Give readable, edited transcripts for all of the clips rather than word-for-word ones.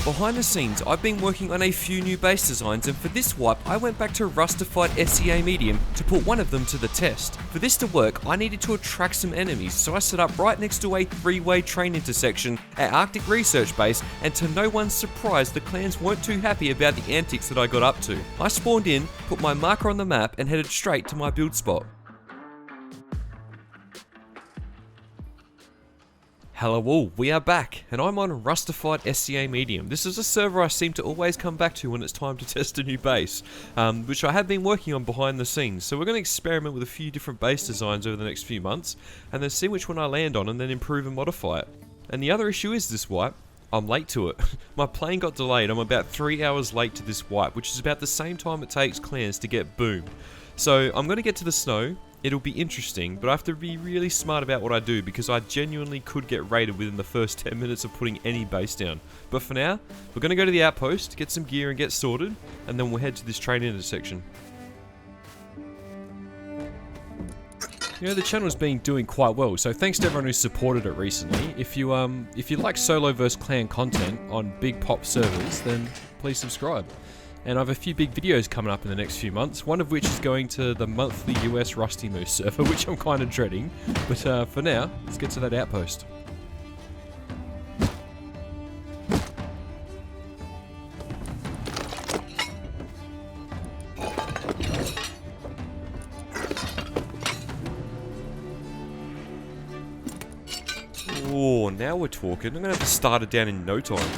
Behind the scenes, I've been working on a few new base designs, and for this wipe, I went back to Rustafied SEA medium to put one of them to the test. For this to work, I needed to attract some enemies, so I set up right next to a three-way train intersection at Arctic Research Base, and to no one's surprise, the clans weren't too happy about the antics that I got up to. I spawned in, put my marker on the map, and headed straight to my build spot. Hello all, we are back, and I'm on Rustafied SEA Medium. This is a server I seem to always come back to when it's time to test a new base, which I have been working on behind the scenes. So we're going to experiment with a few different base designs over the next few months, and then see which one I land on and then improve and modify it. And the other issue is this wipe. I'm late to it. My plane got delayed. I'm about 3 hours late to this wipe, which is about the same time it takes clans to get boomed. So I'm going to get to the snow. It'll be interesting, but I have to be really smart about what I do because I genuinely could get raided within the first 10 minutes of putting any base down. But for now, we're going to go to the outpost, get some gear and get sorted, and then we'll head to this train intersection. You know, the channel's been doing quite well, so thanks to everyone who's supported it recently. If you like solo vs clan content on big pop servers, then please subscribe. And I have a few big videos coming up in the next few months, one of which is going to the monthly US Rusty Moose server, which I'm kind of dreading. But for now, let's get to that outpost. Oh, now we're talking. I'm going to have to start it down in no time.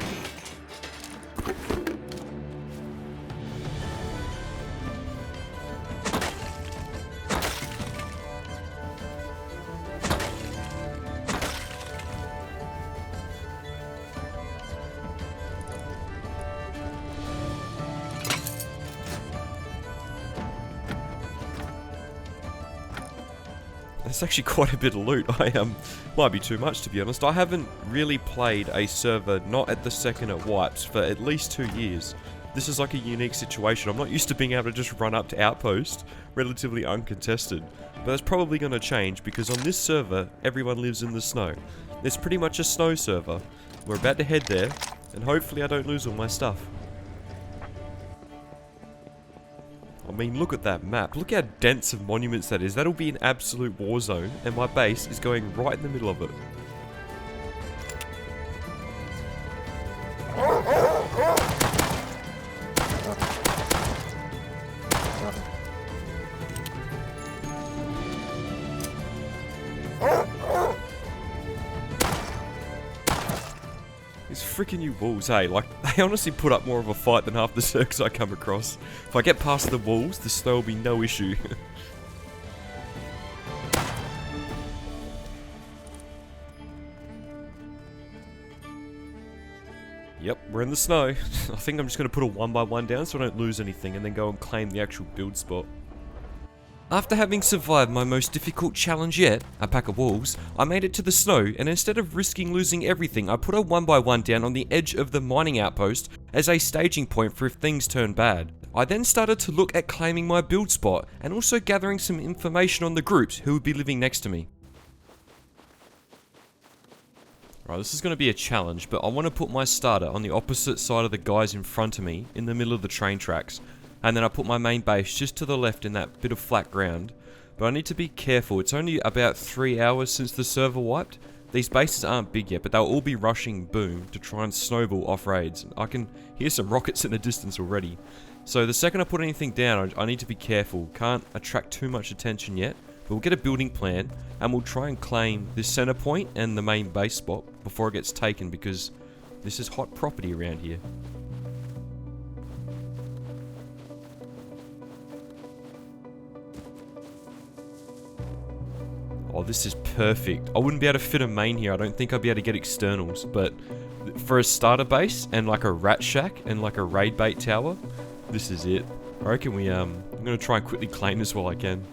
That's actually quite a bit of loot. Might be too much to be honest. I haven't really played a server not at the second it wipes for at least 2 years. This is like a unique situation. I'm not used to being able to just run up to outpost relatively uncontested. But that's probably going to change because on this server, everyone lives in the snow. It's pretty much a snow server. We're about to head there, and hopefully I don't lose all my stuff. I mean, look at that map. Look how dense of monuments that is. That'll be an absolute war zone, and my base is going right in the middle of it. These freaking new walls, hey, like, they honestly put up more of a fight than half the circs I come across. If I get past the walls, the snow will be no issue. Yep, we're in the snow. I think I'm just going to put a 1x1 down so I don't lose anything and then go and claim the actual build spot. After having survived my most difficult challenge yet, a pack of wolves, I made it to the snow, and instead of risking losing everything, I put a 1x1 down on the edge of the mining outpost as a staging point for if things turn bad. I then started to look at claiming my build spot, and also gathering some information on the groups who would be living next to me. Right, this is going to be a challenge, but I want to put my starter on the opposite side of the guys in front of me, in the middle of the train tracks. And then I put my main base just to the left in that bit of flat ground. But I need to be careful. It's only about 3 hours since the server wiped. These bases aren't big yet, but they'll all be rushing boom to try and snowball off raids. I can hear some rockets in the distance already. So the second I put anything down, I need to be careful. Can't attract too much attention yet. But we'll get a building plan, and we'll try and claim this center point and the main base spot before it gets taken, because this is hot property around here. Oh, this is perfect. I wouldn't be able to fit a main here. I don't think I'd be able to get externals, but for a starter base and like a rat shack and like a raid bait tower, this is it. I reckon I'm gonna try and quickly claim this while I can.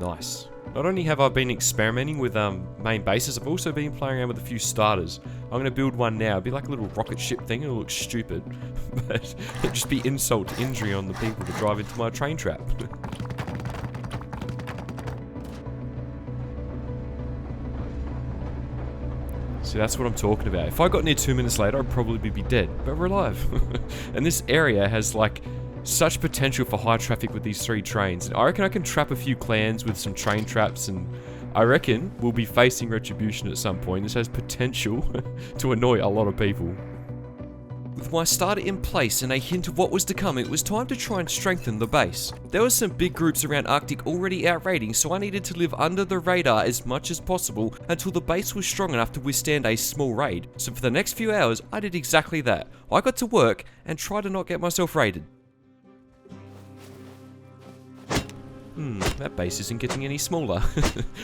Nice. Not only have I been experimenting with main bases, I've also been playing around with a few starters. I'm going to build one now. It'll be like a little rocket ship thing. It'll look stupid, but it'll just be insult to injury on the people that drive into my train trap. See, that's what I'm talking about. If I got near 2 minutes later, I'd probably be dead, but we're alive. And this area has like such potential for high traffic with these 3 trains. And I reckon I can trap a few clans with some train traps, and I reckon we'll be facing retribution at some point. This has potential to annoy a lot of people. With my starter in place and a hint of what was to come, it was time to try and strengthen the base. There were some big groups around Arctic already out raiding, so I needed to live under the radar as much as possible until the base was strong enough to withstand a small raid. So for the next few hours, I did exactly that. I got to work and tried to not get myself raided. That base isn't getting any smaller.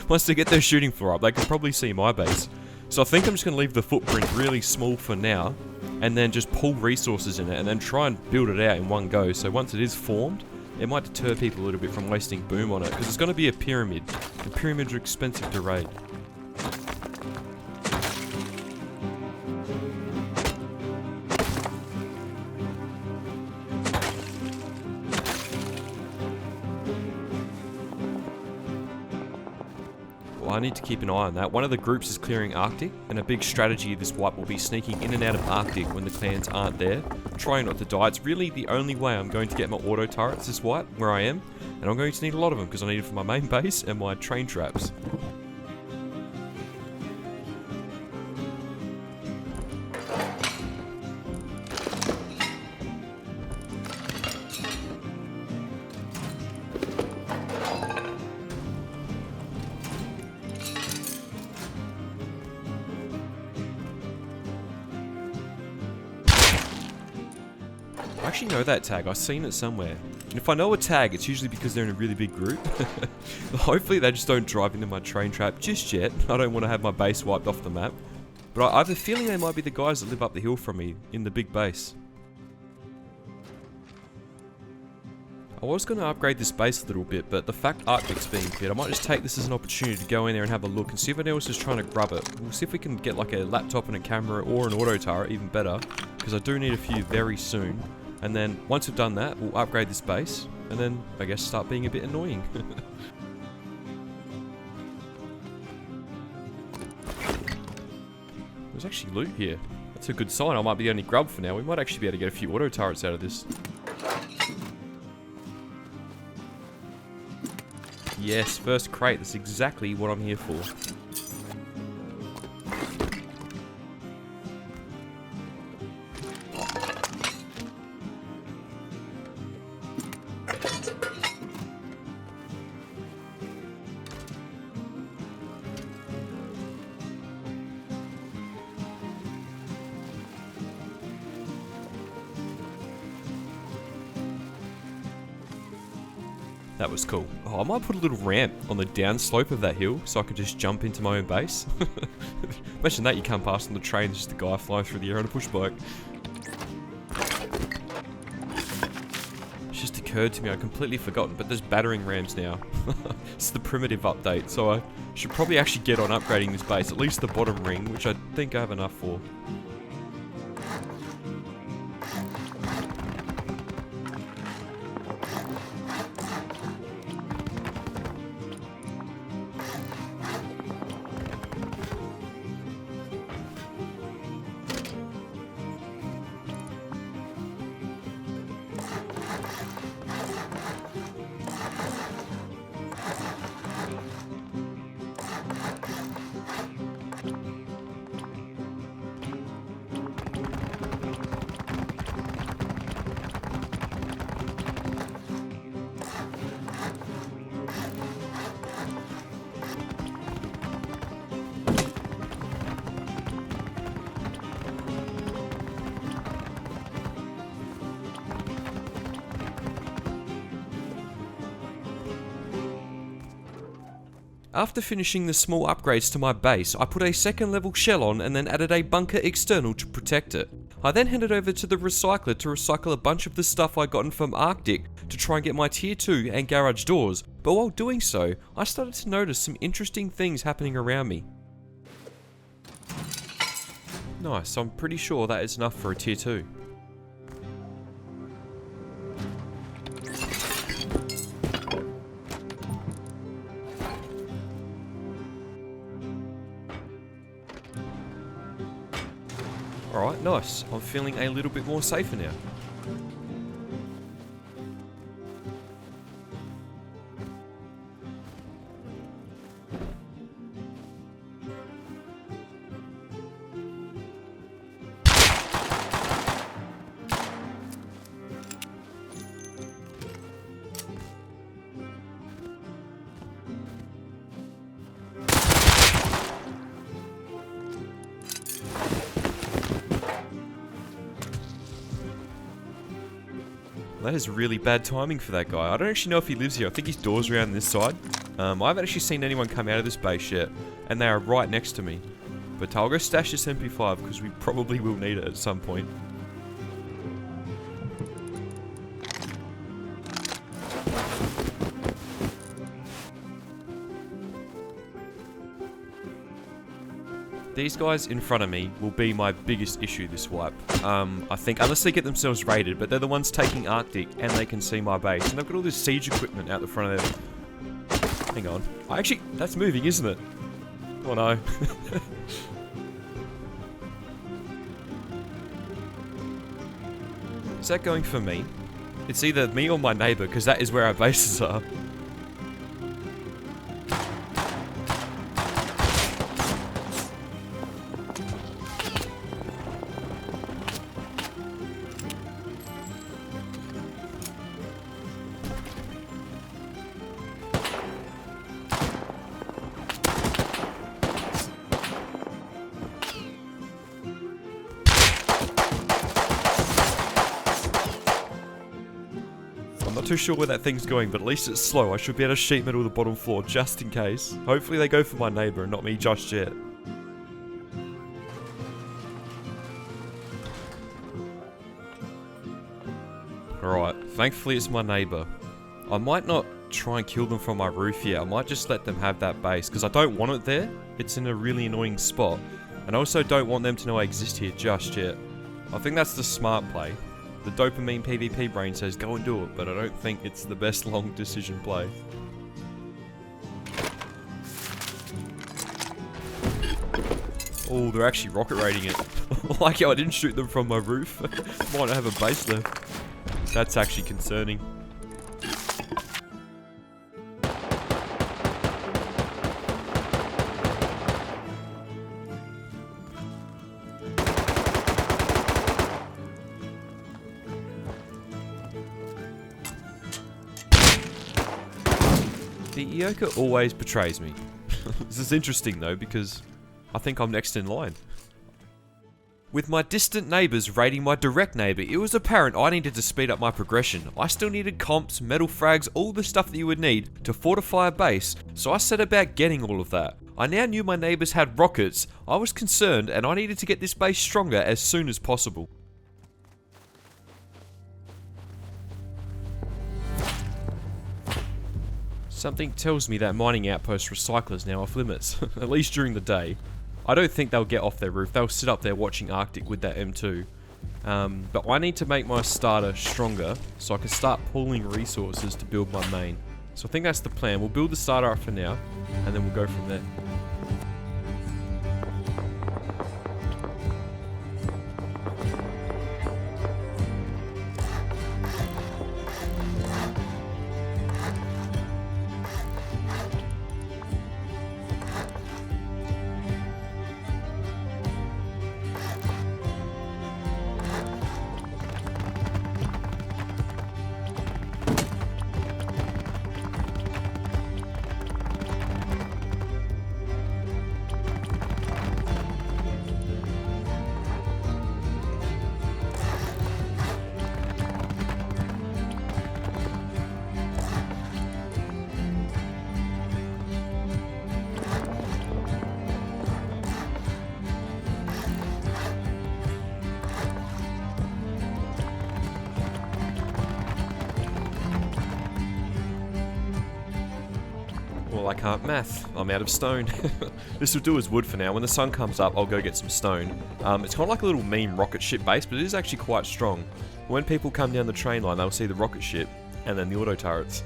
Once they get their shooting floor up, they can probably see my base. So I think I'm just going to leave the footprint really small for now, and then just pull resources in it, and then try and build it out in one go. So once it is formed, it might deter people a little bit from wasting boom on it, because it's going to be a pyramid, and pyramids are expensive to raid. I need to keep an eye on that. One of the groups is clearing Arctic, and a big strategy of this wipe will be sneaking in and out of Arctic when the clans aren't there, trying not to die. It's really the only way I'm going to get my auto turrets this wipe, where I am, and I'm going to need a lot of them because I need it for my main base and my train traps. I actually know that tag, I've seen it somewhere. And if I know a tag, it's usually because they're in a really big group. Hopefully they just don't drive into my train trap just yet. I don't want to have my base wiped off the map. But I have a feeling they might be the guys that live up the hill from me, in the big base. I was going to upgrade this base a little bit, but the fact Arctic's being cleared, I might just take this as an opportunity to go in there and have a look and see if anyone else is trying to grab it. We'll see if we can get like a laptop and a camera or an auto turret, even better, because I do need a few very soon. And then once we've done that, we'll upgrade this base, and then I guess start being a bit annoying. There's actually loot here. That's a good sign. I might be the only grub for now. We might actually be able to get a few auto turrets out of this. Yes, first crate. That's exactly what I'm here for. That was cool. Oh, I might put a little ramp on the downslope of that hill so I can just jump into my own base. Imagine that, you come past on the train, there's just a guy flying through the air on a push bike. It's just occurred to me, I'd completely forgotten, but there's battering rams now. It's the primitive update, so I should probably actually get on upgrading this base, at least the bottom ring, which I think I have enough for. After finishing the small upgrades to my base, I put a second level shell on and then added a bunker external to protect it. I then headed over to the recycler to recycle a bunch of the stuff I'd gotten from Arctic to try and get my tier 2 and garage doors, but while doing so, I started to notice some interesting things happening around me. Nice, I'm pretty sure that is enough for a tier 2. Alright, nice. I'm feeling a little bit more safer now. That is really bad timing for that guy. I don't actually know if he lives here. I think his door's around this side. I haven't actually seen anyone come out of this base yet, and they are right next to me. But I'll go stash this MP5 because we probably will need it at some point. These guys in front of me will be my biggest issue this wipe. I think, unless they get themselves raided, but they're the ones taking Arctic and they can see my base. And they've got all this siege equipment out the front of them. Hang on. Actually, that's moving, isn't it? Oh no. Is that going for me? It's either me or my neighbor, because that is where our bases are. I'm not too sure where that thing's going, but at least it's slow. I should be able to sheet metal the bottom floor just in case. Hopefully they go for my neighbor and not me just yet. Alright, thankfully it's my neighbor. I might not try and kill them from my roof yet. I might just let them have that base, because I don't want it there. It's in a really annoying spot. And I also don't want them to know I exist here just yet. I think that's the smart play. The dopamine PvP brain says go and do it, but I don't think it's the best long decision play. Oh, they're actually rocket raiding it. Like how I didn't shoot them from my roof. Might not have a base left. That's actually concerning. The Ioka always betrays me. This is interesting though, because I think I'm next in line. With my distant neighbours raiding my direct neighbour, it was apparent I needed to speed up my progression. I still needed comps, metal frags, all the stuff that you would need to fortify a base, so I set about getting all of that. I now knew my neighbours had rockets, I was concerned, and I needed to get this base stronger as soon as possible. Something tells me that mining outpost recycler's now off limits, at least during the day. I don't think they'll get off their roof, they'll sit up there watching Arctic with that M2. But I need to make my starter stronger, so I can start pooling resources to build my main. So I think that's the plan. We'll build the starter up for now, and then we'll go from there. well, I can't math. I'm out of stone. This will do as wood for now. When the sun comes up, I'll go get some stone. It's kind of like a little meme rocket ship base, but it is actually quite strong. When people come down the train line, they'll see the rocket ship and then the auto turrets.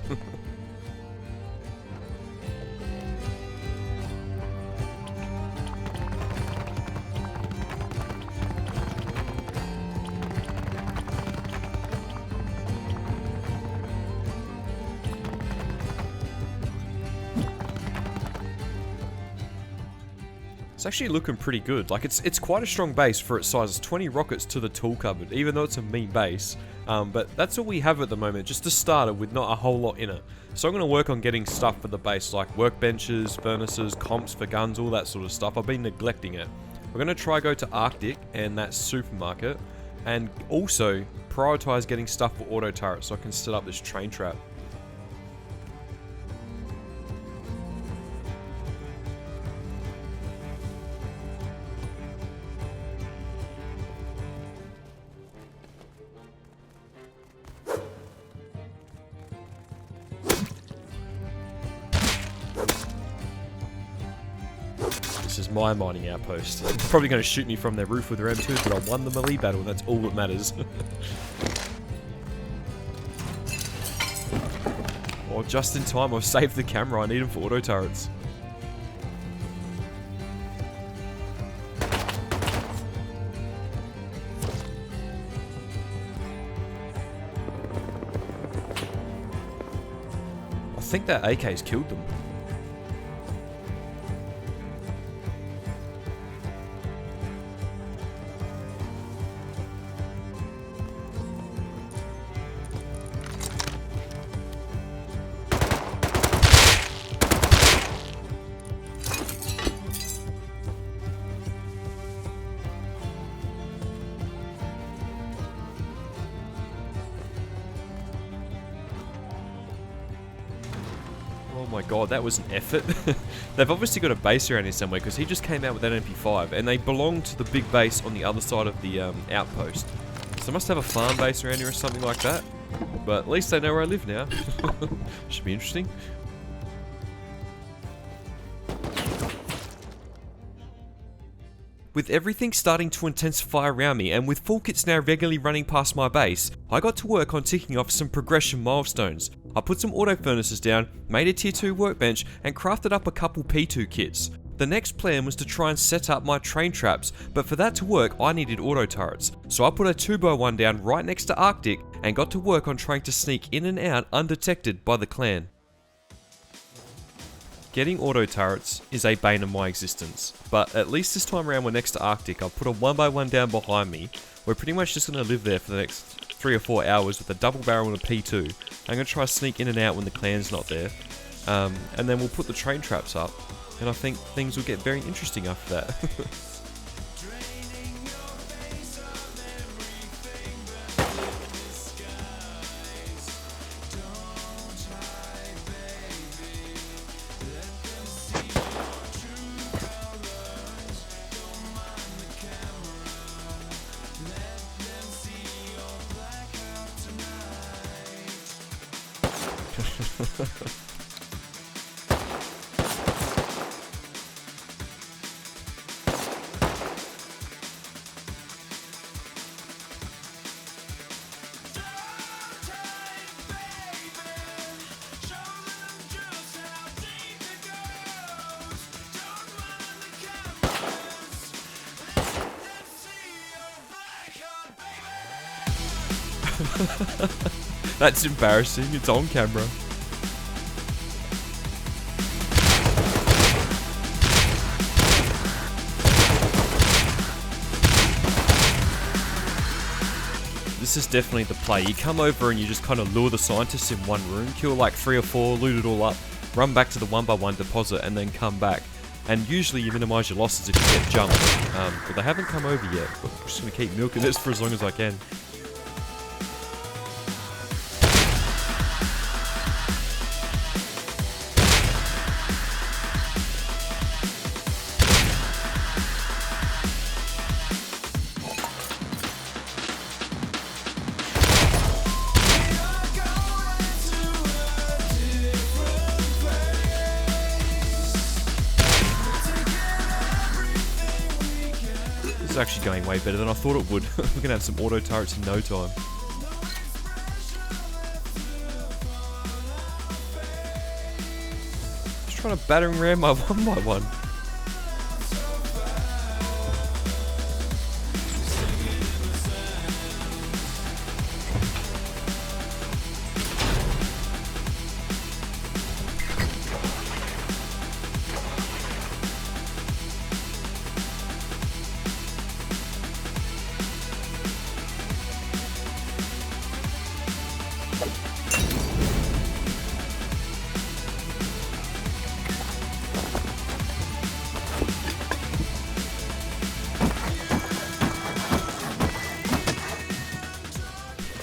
It's actually looking pretty good. Like, it's quite a strong base for its size. It's 20 rockets to the tool cupboard, even though it's a mean base. But that's all we have at the moment, just a starter with not a whole lot in it. So I'm going to work on getting stuff for the base, like workbenches, furnaces, comps for guns, all that sort of stuff. I've been neglecting it. We're going to try go to Arctic and that supermarket, and also prioritize getting stuff for auto turrets so I can set up this train trap. This is my mining outpost. They're probably going to shoot me from their roof with their M2s, but I won the melee battle, and that's all that matters. Oh, just in time, I've saved the camera. I need them for auto turrets. I think that AK's killed them. Oh my god, that was an effort. They've obviously got a base around here somewhere because he just came out with that MP5 and they belong to the big base on the other side of the outpost. So they must have a farm base around here or something like that. But at least they know where I live now. Should be interesting. With everything starting to intensify around me and with full kits now regularly running past my base, I got to work on ticking off some progression milestones. I put some auto furnaces down, made a tier 2 workbench and crafted up a couple P2 kits. The next plan was to try and set up my train traps, but for that to work I needed auto turrets. So I put a 2x1 down right next to Arctic and got to work on trying to sneak in and out undetected by the clan. Getting auto turrets is a bane of my existence, but at least this time around we're next to Arctic. I'll put a 1x1 down behind me. We're pretty much just going to live there for the next 3 or 4 hours with a double barrel and a P2. I'm going to try to sneak in and out when the clan's not there, and then we'll put the train traps up, and I think things will get very interesting after that. That's embarrassing, it's on camera. This is definitely the play. You come over and you just kind of lure the scientists in one room, kill like 3 or 4, loot it all up, run back to the 1x1 deposit and then come back. And usually you minimise your losses if you get jumped. But they haven't come over yet, but I'm just going to keep milking this for as long as I can. is actually going way better than I thought it would. We're going to have some auto turrets in no time. Just trying to battering ram my one by one.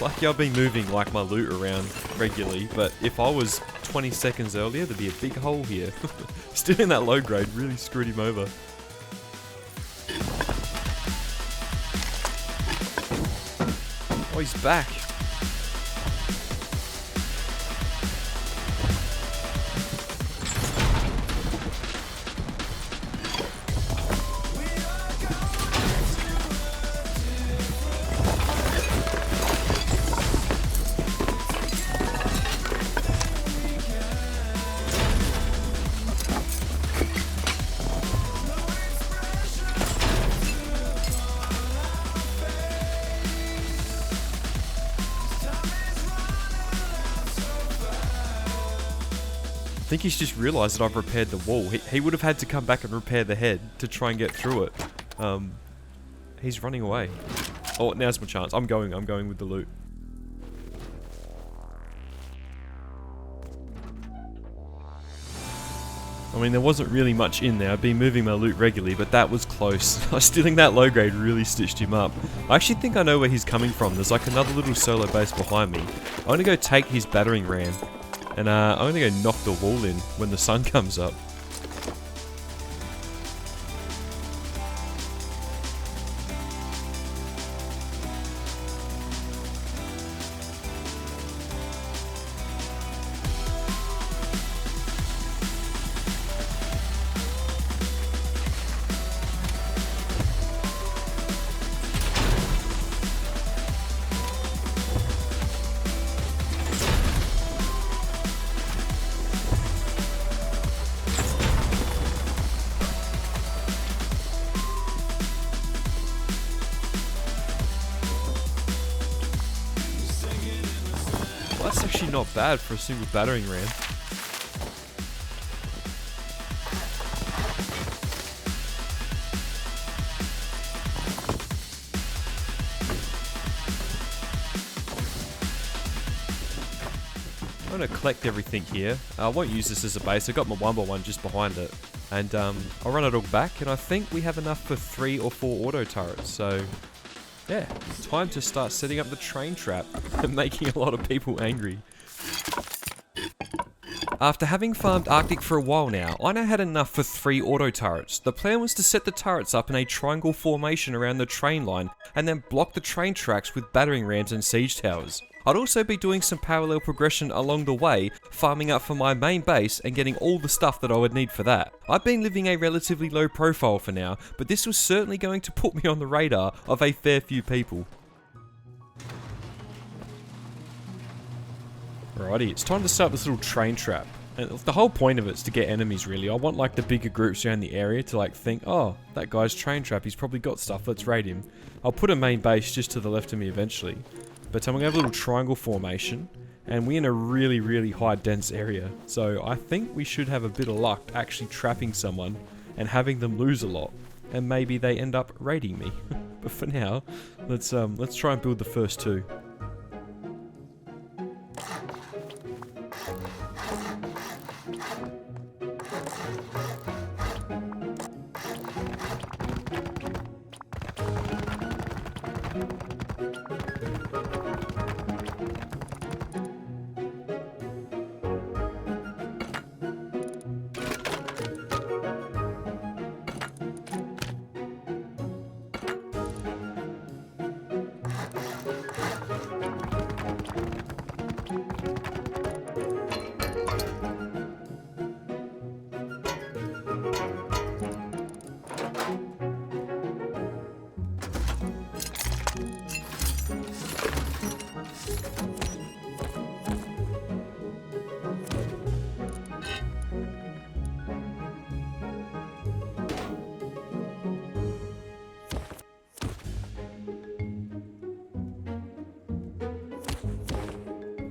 Lucky I've been moving like my loot around regularly, but if I was 20 seconds earlier, there'd be a big hole here. Still in that low grade, really screwed him over. Oh, he's back. I think he's just realised that I've repaired the wall. He would have had to come back and repair the head to try and get through it. He's running away. Oh, now's my chance. I'm going with the loot. I mean, there wasn't really much in there. I've been moving my loot regularly, but that was close. Stealing that low grade really stitched him up. I actually think I know where he's coming from. There's like another little solo base behind me. I'm going to go take his battering ram. And I'm going to go knock the wall in when the sun comes up. That's actually not bad for a single battering ram. I'm going to collect everything here. I won't use this as a base. I've got my 1x1 just behind it. And I'll run it all back, and I think we have enough for 3 or 4 auto turrets. So yeah, time to start setting up the train trap and making a lot of people angry. After having farmed Arctic for a while now, I now had enough for 3 auto turrets. The plan was to set the turrets up in a triangle formation around the train line and then block the train tracks with battering rams and siege towers. I'd also be doing some parallel progression along the way, farming up for my main base and getting all the stuff that I would need for that. I've been living a relatively low profile for now, but this was certainly going to put me on the radar of a fair few people. Alrighty, it's time to start this little train trap. And the whole point of it is to get enemies, really. I want like the bigger groups around the area to like think, oh, that guy's train trap, he's probably got stuff, let's raid him. I'll put a main base just to the left of me eventually. But I'm going to have a little triangle formation, and we're in a really, really high dense area. So I think we should have a bit of luck actually trapping someone and having them lose a lot. And maybe they end up raiding me. But for now, let's try and build the first 2.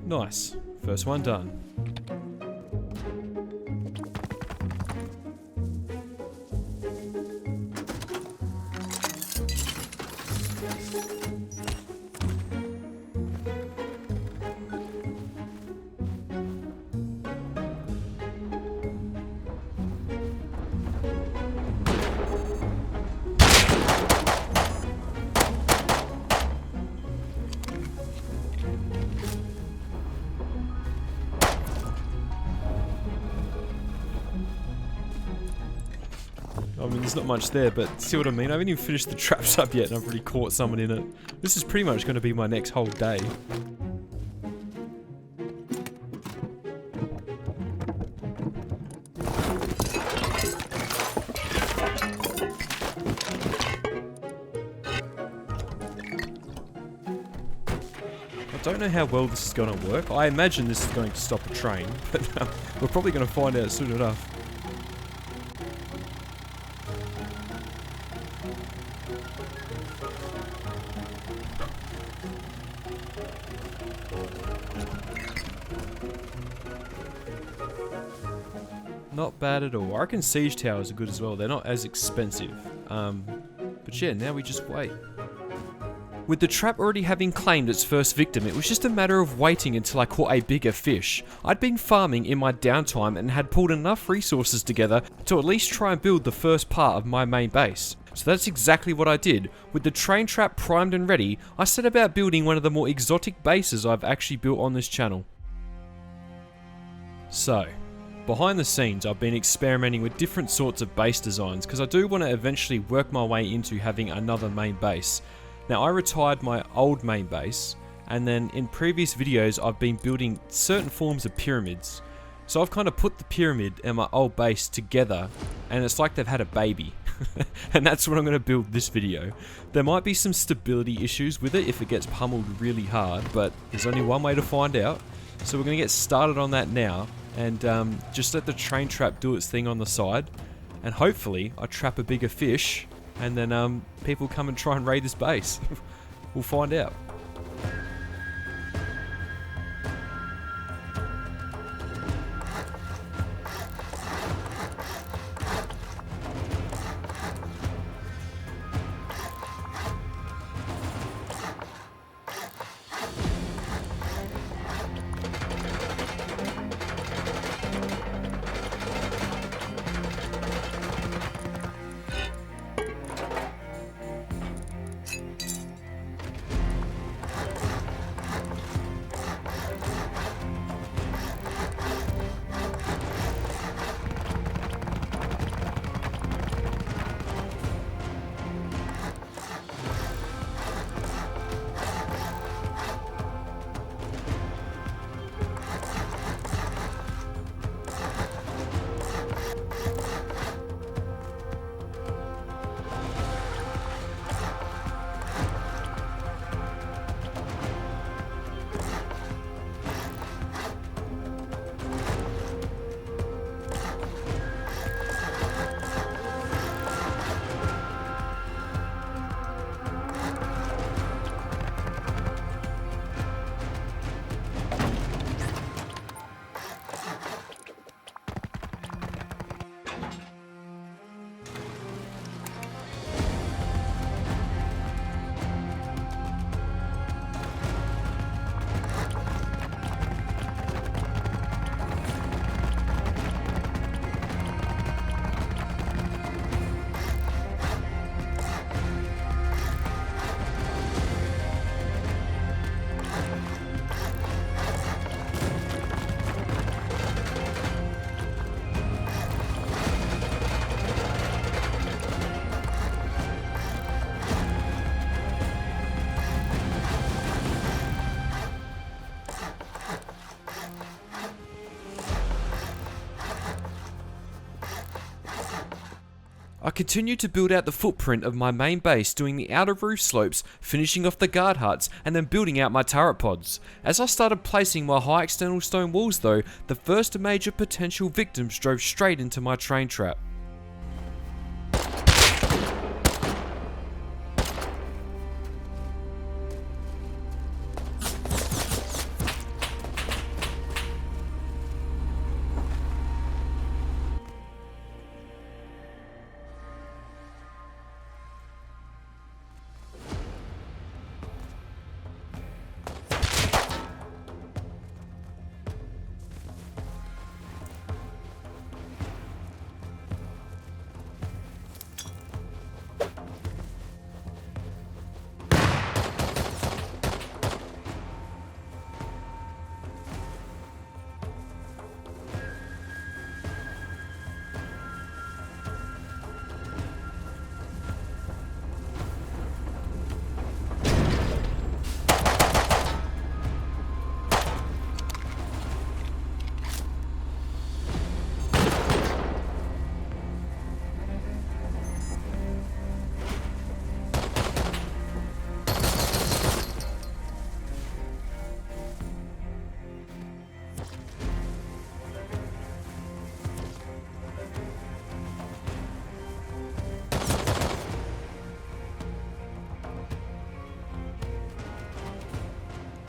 Nice. First one done. I mean, there's not much there, but see what I mean? I haven't even finished the traps up yet and I've already caught someone in it. This is pretty much going to be my next whole day. I don't know how well this is going to work. I imagine this is going to stop a train, but we're probably going to find out soon enough. Not bad at all. I reckon siege towers are good as well. They're not as expensive. But yeah, now we just wait. With the trap already having claimed its first victim, it was just a matter of waiting until I caught a bigger fish. I'd been farming in my downtime and had pulled enough resources together to at least try and build the first part of my main base. So that's exactly what I did. With the train trap primed and ready, I set about building one of the more exotic bases I've actually built on this channel. So, behind the scenes, I've been experimenting with different sorts of base designs because I do want to eventually work my way into having another main base. Now, I retired my old main base, and then in previous videos I've been building certain forms of pyramids. So I've kind of put the pyramid and my old base together, and it's like they've had a baby. And that's what I'm going to build this video. There might be some stability issues with it if it gets pummeled really hard, but there's only one way to find out. So we're going to get started on that now. And just let the train trap do its thing on the side, and hopefully I trap a bigger fish, and then people come and try and raid this base. We'll find out. I continued to build out the footprint of my main base, doing the outer roof slopes, finishing off the guard huts, and then building out my turret pods. As I started placing my high external stone walls though, the first major potential victims drove straight into my train trap.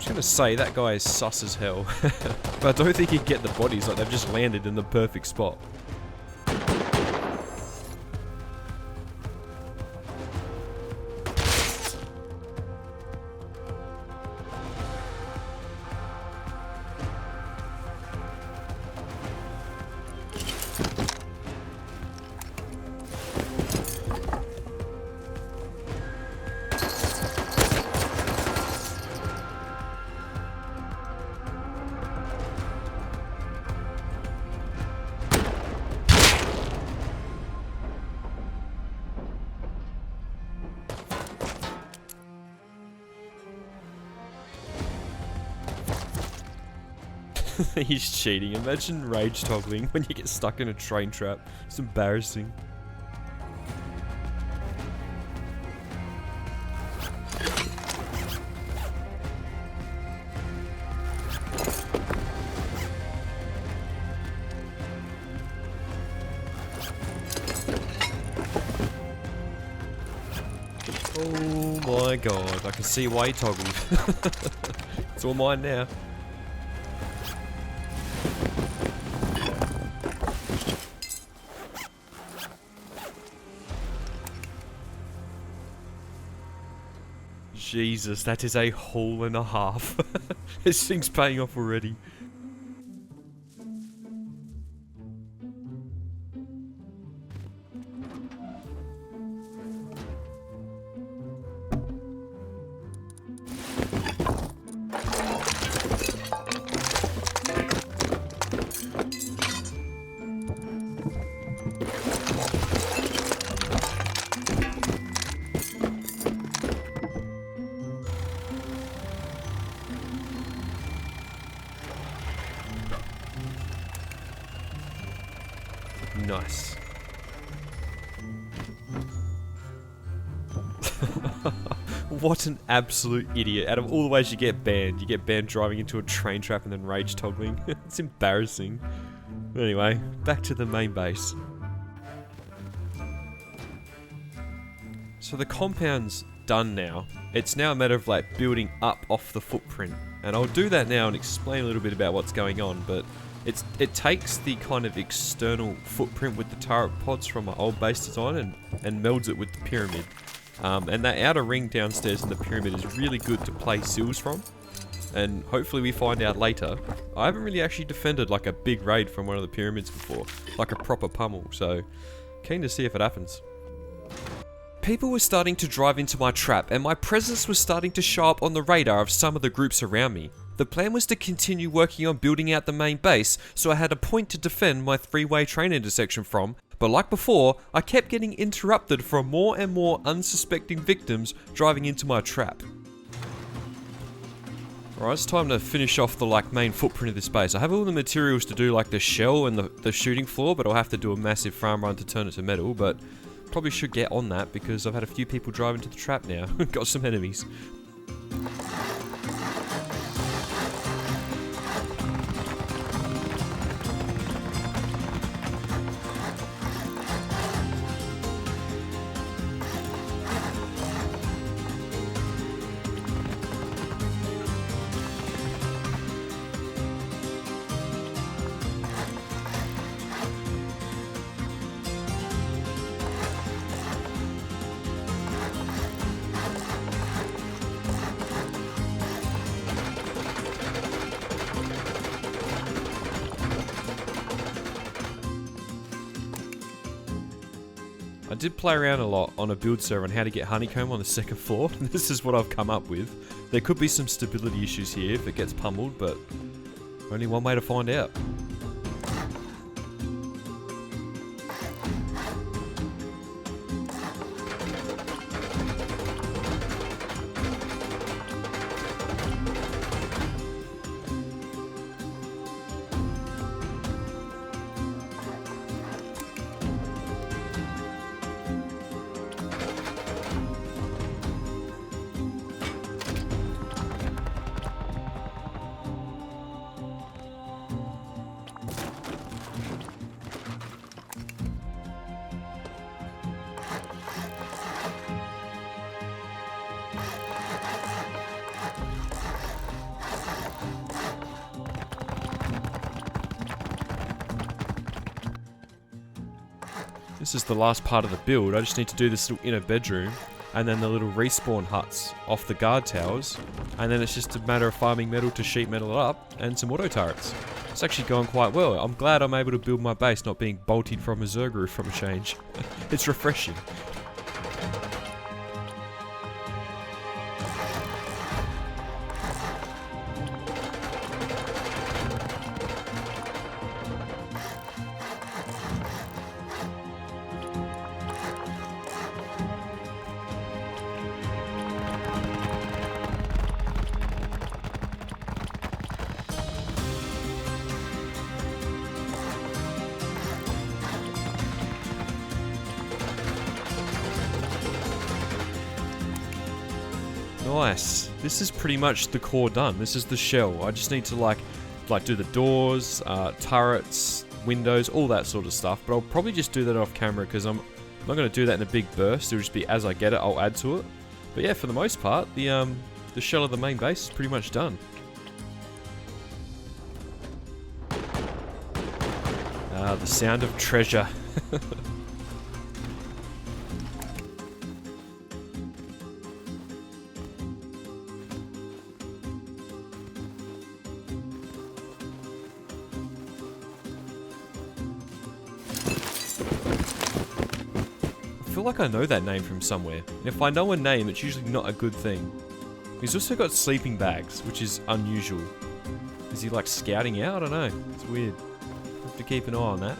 just gonna say that guy is sus as hell. But I don't think he'd get the bodies, like they've just landed in the perfect spot. He's cheating. Imagine rage toggling when you get stuck in a train trap. It's embarrassing. Oh my god, I can see why he toggled. It's all mine now. Jesus, that is a haul and a half. This thing's paying off already. Nice. What an absolute idiot. Out of all the ways you get banned driving into a train trap and then rage toggling. It's embarrassing. Anyway, back to the main base. So the compound's done now. It's now a matter of like building up off the footprint. And I'll do that now and explain a little bit about what's going on, but it takes the kind of external footprint with the turret pods from my old base design and melds it with the pyramid. And that outer ring downstairs in the pyramid is really good to play seals from. And hopefully we find out later. I haven't really actually defended like a big raid from one of the pyramids before. Like a proper pummel, so keen to see if it happens. People were starting to drive into my trap and my presence was starting to show up on the radar of some of the groups around me. The plan was to continue working on building out the main base, so I had a point to defend my three-way train intersection from, but like before, I kept getting interrupted from more and more unsuspecting victims driving into my trap. Alright, it's time to finish off the main footprint of this base. I have all the materials to do like the shell and the shooting floor, but I'll have to do a massive farm run to turn it to metal, but probably should get on that because I've had a few people drive into the trap now. Got some enemies. I did play around a lot on a build server on how to get honeycomb on the second floor. This is what I've come up with. There could be some stability issues here if it gets pummeled, but only one way to find out. This is the last part of the build. I just need to do this little inner bedroom and then the little respawn huts off the guard towers. And then it's just a matter of farming metal to sheet metal it up and some auto turrets. It's actually going quite well. I'm glad I'm able to build my base not being bolted from a Zerg roof from a change. It's refreshing. Nice. This is pretty much the core done. This is the shell. I just need to like do the doors, turrets, windows, all that sort of stuff. But I'll probably just do that off camera because I'm not going to do that in a big burst. It'll just be as I get it, I'll add to it. But yeah, for the most part, the shell of the main base is pretty much done. The sound of treasure. I feel like I know that name from somewhere. And if I know a name, it's usually not a good thing. He's also got sleeping bags, which is unusual. Is he like scouting out? I don't know. It's weird. Have to keep an eye on that.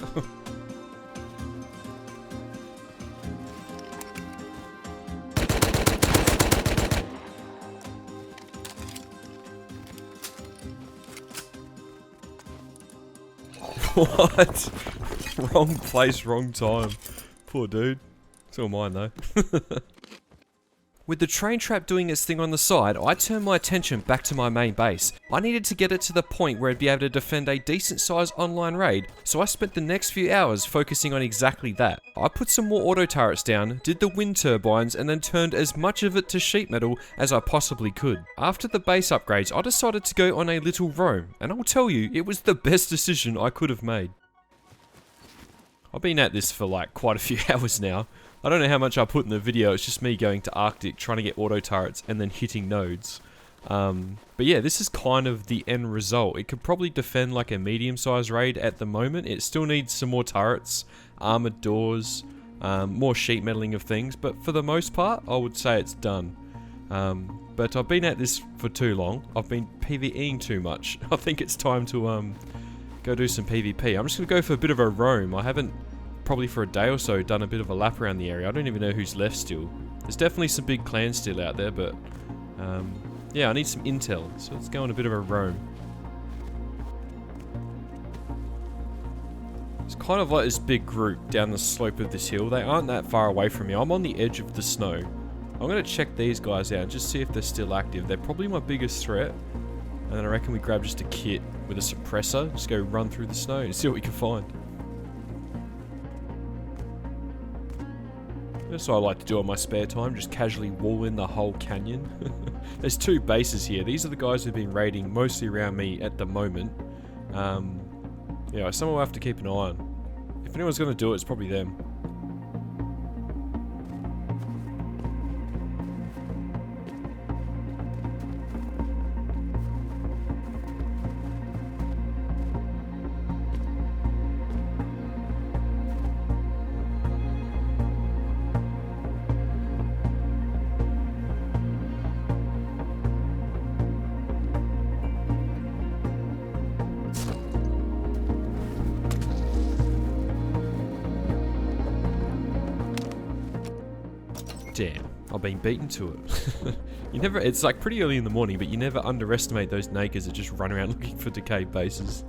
What? Wrong place, wrong time. Poor dude. It's all mine though. With the train trap doing its thing on the side, I turned my attention back to my main base. I needed to get it to the point where it'd be able to defend a decent sized online raid, so I spent the next few hours focusing on exactly that. I put some more auto turrets down, did the wind turbines, and then turned as much of it to sheet metal as I possibly could. After the base upgrades, I decided to go on a little roam, and I'll tell you, it was the best decision I could have made. I've been at this for like quite a few hours now. I don't know how much I put in the video, it's just me going to Arctic, trying to get auto turrets, and then hitting nodes. But yeah, this is kind of the end result. It could probably defend like a medium-sized raid at the moment. It still needs some more turrets, armored doors, more sheet metaling of things, but for the most part, I would say it's done. But I've been at this for too long. I've been PvEing too much. I think it's time to go do some PvP. I'm just going to go for a bit of a roam. I haven't probably for a day or so done a bit of a lap around the area. I don't even know who's left still. There's definitely some big clans still out there, but yeah, I need some intel, so let's go on a bit of a roam. It's kind of like this big group down the slope of this hill. They aren't that far away from me. I'm on the edge of the snow. I'm going to check these guys out and just see if they're still active. They're probably my biggest threat. And then I reckon we grab just a kit with a suppressor, just go run through the snow and see what we can find. That's what I like to do on my spare time, just casually wall in the whole canyon. There's two bases here. These are the guys who've been raiding mostly around me at the moment. Yeah, someone will have to keep an eye on. If anyone's going to do it, it's probably them. Damn, I've been beaten to it. It's like pretty early in the morning, but you never underestimate those nakers that just run around looking for decayed bases.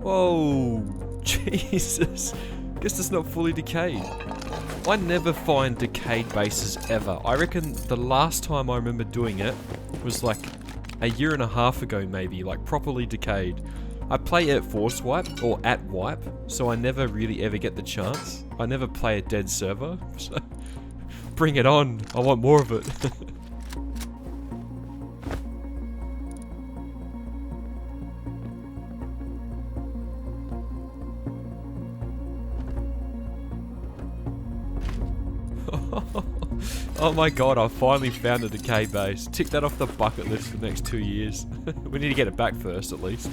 Whoa, Jesus. Guess it's not fully decayed. I never find decayed bases ever. I reckon the last time I remember doing it was like a year and a half ago maybe, like properly decayed. I play at force wipe, or at wipe, so I never really ever get the chance. I never play a dead server, so bring it on, I want more of it. Oh my god, I finally found a decay base. Tick that off the bucket list for the next 2 years. We need to get it back first, at least.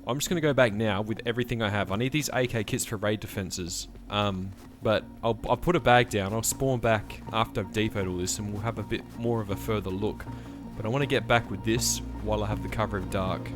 I'm just going to go back now with everything I have. I need these AK kits for raid defenses. But I'll put a bag down. I'll spawn back after I've depoted all this and we'll have a bit more of a further look. But I want to get back with this while I have the cover of dark.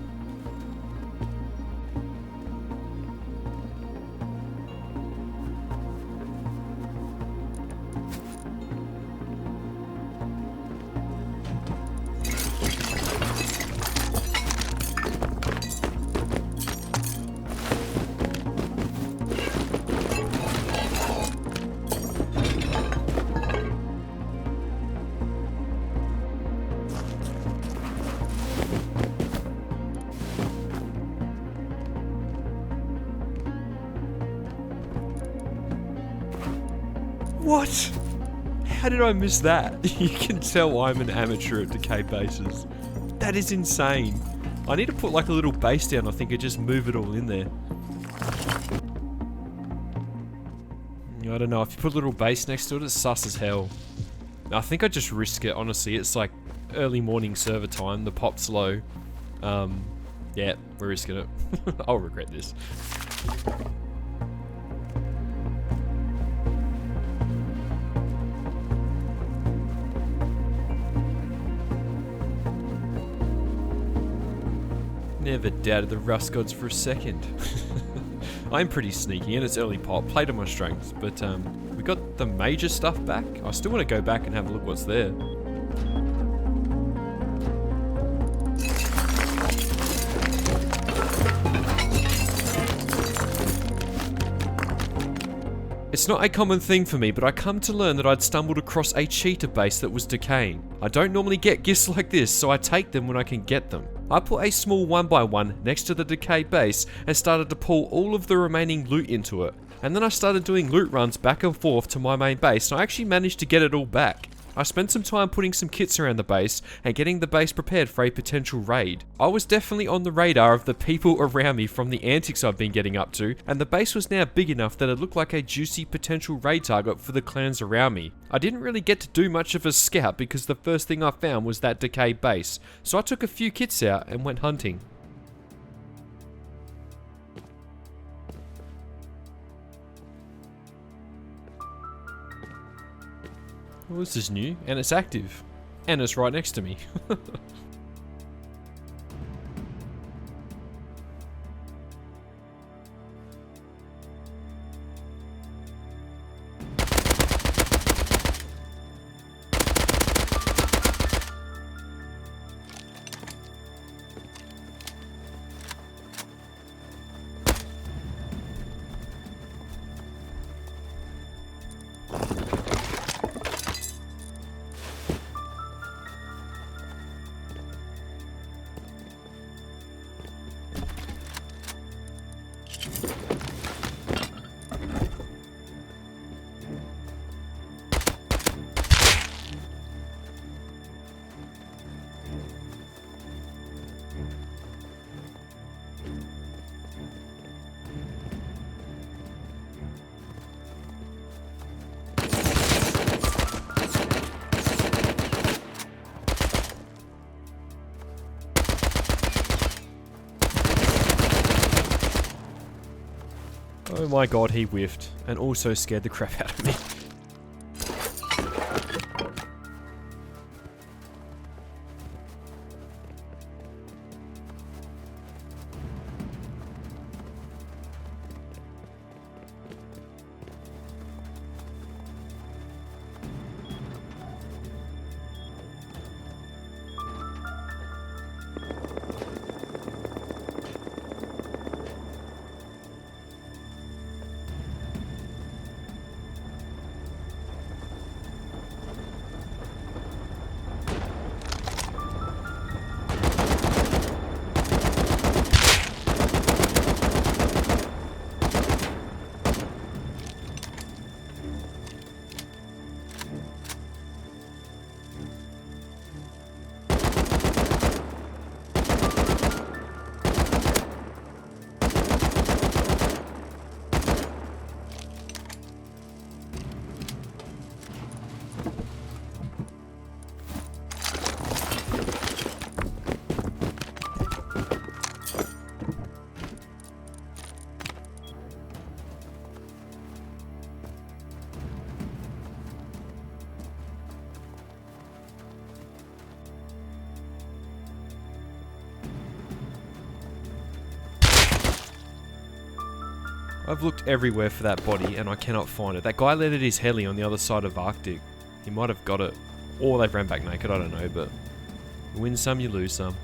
What? How did I miss that? You can tell I'm an amateur at decay bases. That is insane. I need to put like a little base down, I think, and just move it all in there. I don't know, if you put a little base next to it, it's sus as hell. I think I just risk it, honestly. It's like early morning server time, the pop's low. Yeah, we're risking it. I'll regret this. Never doubted the Rust Gods for a second. I'm pretty sneaky and it's early pop, played to my strengths, but we got the major stuff back. I still want to go back and have a look what's there. It's not a common thing for me, but I come to learn that I'd stumbled across a cheater base that was decaying. I don't normally get gifts like this, so I take them when I can get them. I put a small 1x1 next to the decay base and started to pull all of the remaining loot into it. And then I started doing loot runs back and forth to my main base, and I actually managed to get it all back. I spent some time putting some kits around the base and getting the base prepared for a potential raid. I was definitely on the radar of the people around me from the antics I've been getting up to, and the base was now big enough that it looked like a juicy potential raid target for the clans around me. I didn't really get to do much of a scout because the first thing I found was that decay base, so I took a few kits out and went hunting. Well, this is new, and it's active. And it's right next to me. Oh my god, he whiffed, and also scared the crap out of me. I've looked everywhere for that body and I cannot find it. That guy landed his heli on the other side of Arctic. He might have got it. Or they ran back naked, I don't know, but you win some, you lose some.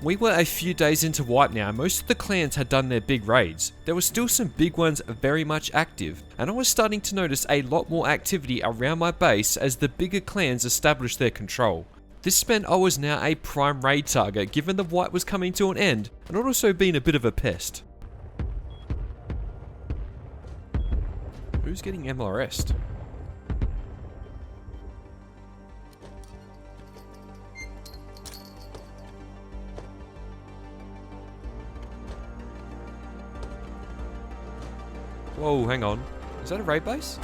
We were a few days into wipe now, and most of the clans had done their big raids. There were still some big ones very much active, and I was starting to notice a lot more activity around my base as the bigger clans established their control. This meant I was now a prime raid target given the wipe was coming to an end, and I'd also been a bit of a pest. Who's getting MLRS'd? Whoa, hang on. Is that a raid base?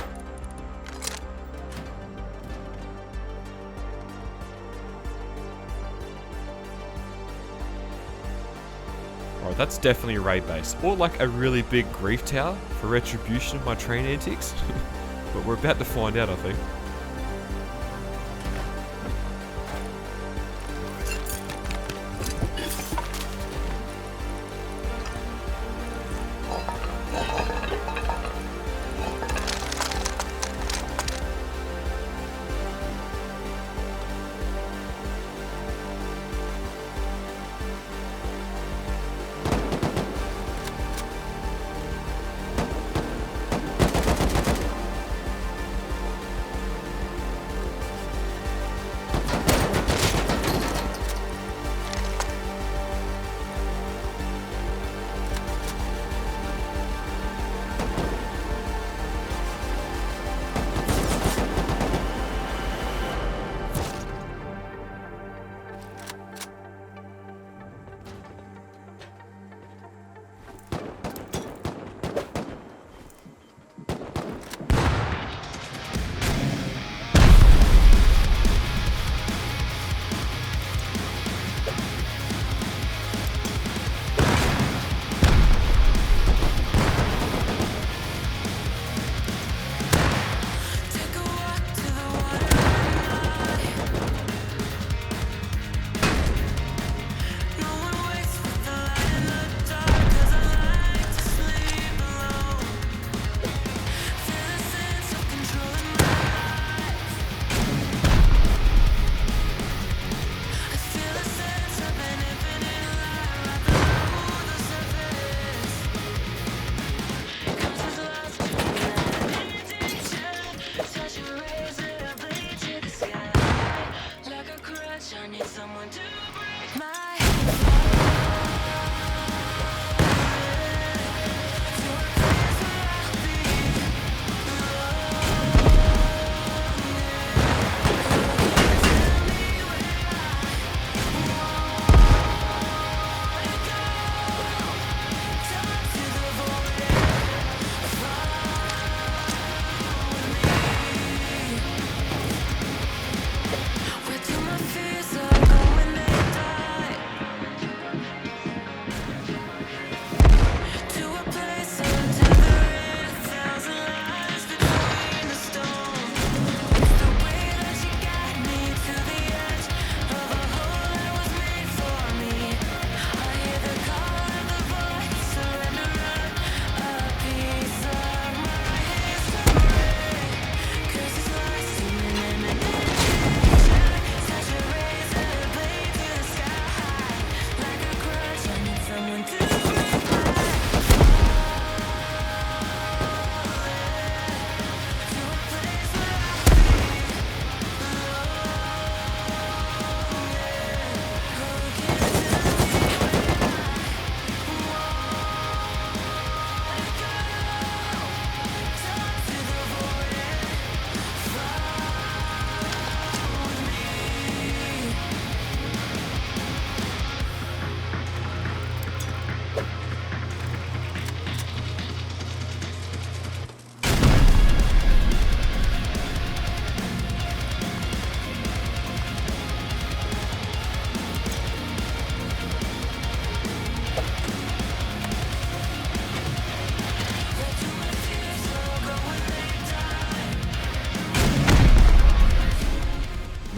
Alright, that's definitely a raid base. Or like a really big grief tower for retribution of my train antics. But we're about to find out, I think.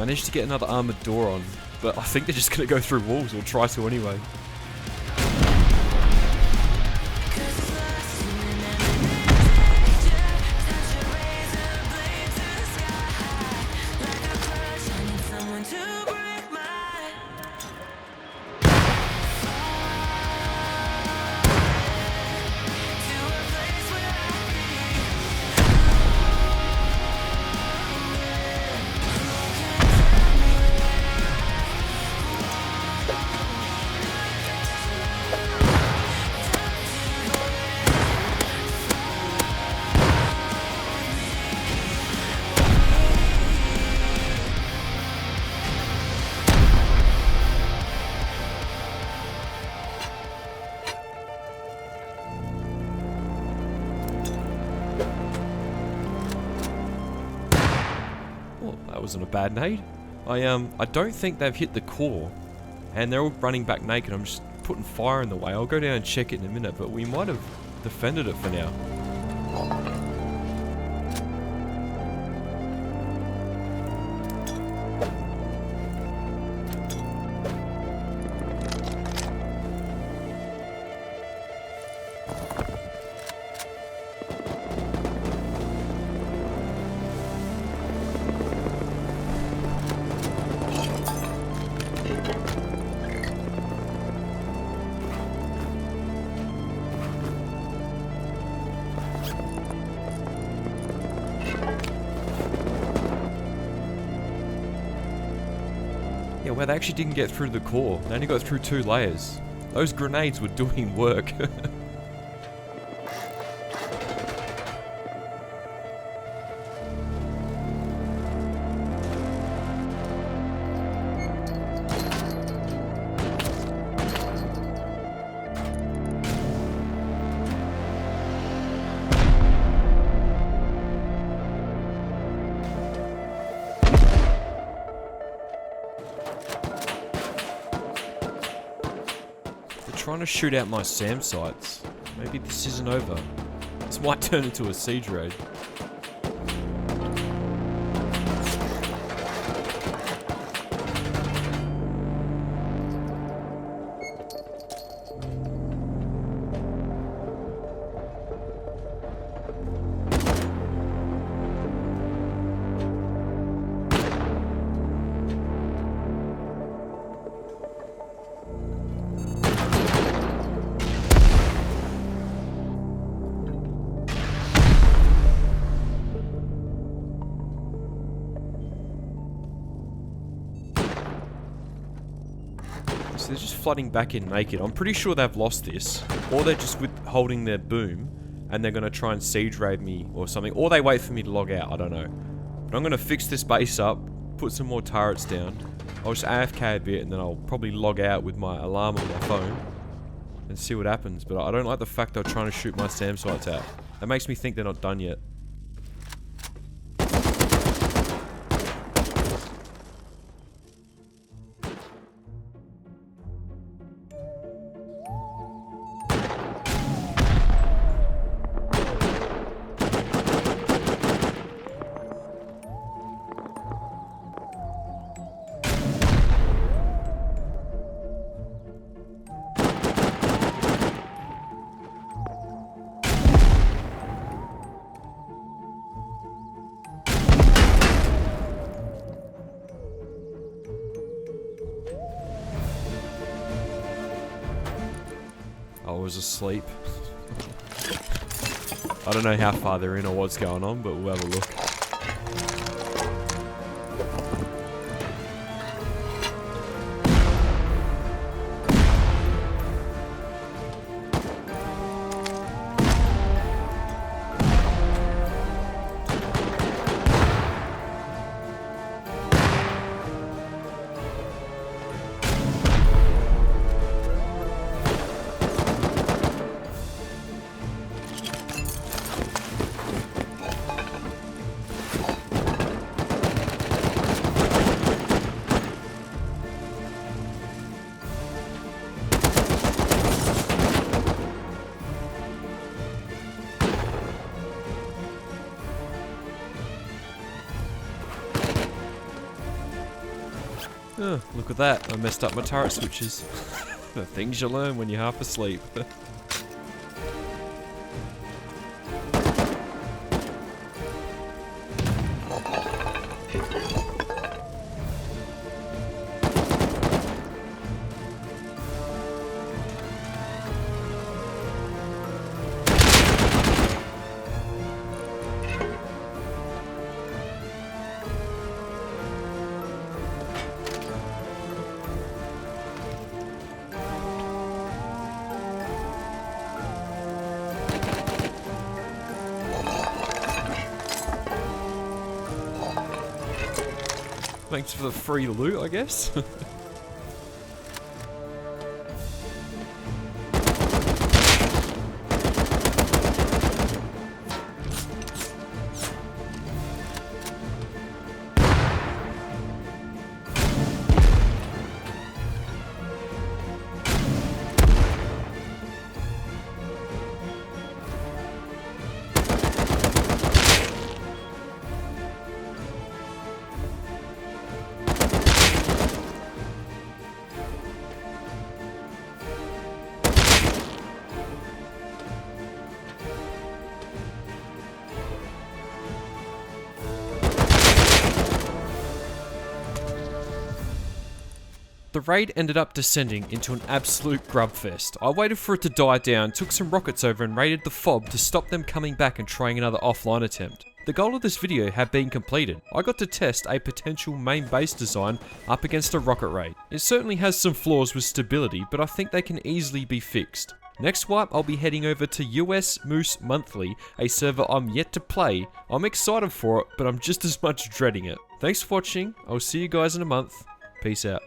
Managed to get another armored door on, but I think they're just going to go through walls, or try to anyway. That wasn't a bad nade. I don't think they've hit the core, and they're all running back naked. I'm just putting fire in the way. I'll go down and check it in a minute, but we might have defended it for now. Yeah, well, they actually didn't get through the core. They only got through 2 layers. Those grenades were doing work. Trying to shoot out my SAM sites. Maybe this isn't over. This might turn into a siege raid. So they're just flooding back in naked. I'm pretty sure they've lost this. Or they're just withholding their boom, and they're going to try and siege raid me or something. Or they wait for me to log out, I don't know. But I'm going to fix this base up, put some more turrets down. I'll just AFK a bit, and then I'll probably log out with my alarm on my phone. And see what happens. But I don't like the fact they're trying to shoot my SAM sites out. That makes me think they're not done yet. I was asleep. I don't know how far they're in or what's going on, but we'll have a look. Oh, look at that, I messed up my turret switches. The things you learn when you're half asleep. Thanks for the free loot, I guess. The raid ended up descending into an absolute grubfest. I waited for it to die down, took some rockets over and raided the fob to stop them coming back and trying another offline attempt. The goal of this video had been completed. I got to test a potential main base design up against a rocket raid. It certainly has some flaws with stability, but I think they can easily be fixed. Next wipe, I'll be heading over to US Moose Monthly, a server I'm yet to play. I'm excited for it, but I'm just as much dreading it. Thanks for watching, I'll see you guys in a month. Peace out.